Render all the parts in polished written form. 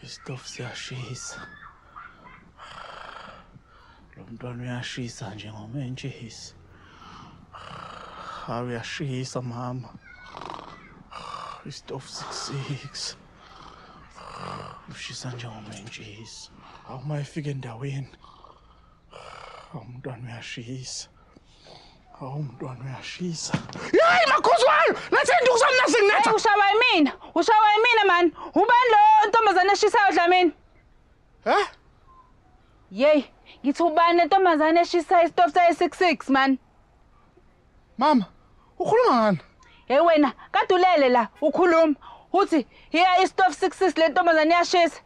Isitofu siyashisa. Lo mntwana uyashisa njengomentshisi. Hawu uyashisa mama. Isitofu 66. Ushisa njengomentshisi. Hawu mayifika endaweni. Hawu umntwana uyashisa. Hawu umntwana uyashisa. Yayi makhuzwayo! Nathi indukuzami nasinginetha. Ushawa yimina. Ushawa yimina man. Ubani lo ntombazane eshisayo Dlamini? Yey, ngithi ubani ntombazane eshisayo isitofu sayo 66 man. Mama, ukhuluma ngani? Hey wena, kadulele la ukhuluma. Uthi hiya isitofu 66 le ntombazane iyashisa.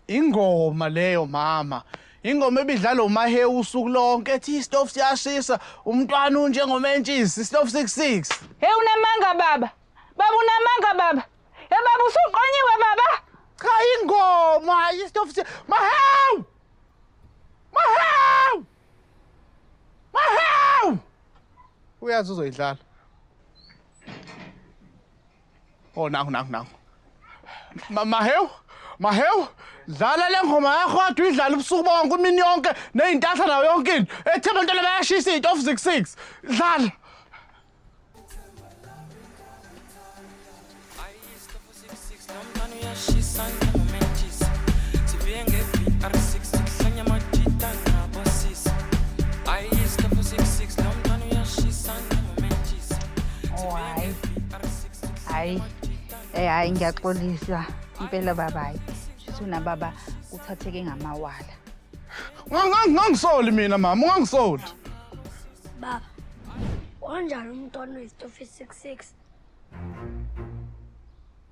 Ingoma leyo mama. Ingoma ebidlala uMahewu usuku lonke ethi isitofu siyashisa, umntwana unjengomentshisi, isitofu 66. Hey unamanga baba. Baba unamanga baba. Hey baba usuqonyiwe baba. Cha ingoma isitofu Mahewu! Mahewu! Mahewu! Uyazi uzoyidlala. Oh nangu. Mahewu? Mahewu? Dlala le ngoma yakho kade uyidlala ubusuku bonke imini yonke nezintatha nayo yonke into. Ethi abantwana bayashisa isitofu 66. Dlala. Hayi ngiyaxolisa impela babayi. Sona baba uthatheke ngamawala. Ngangisoli mina mama, ungangisoli. Baba, kanjani umntwana oyisitofu 66?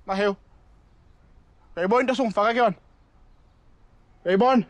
Mahewu. Uyayibona into osungifaka kuyona? Uyayibona?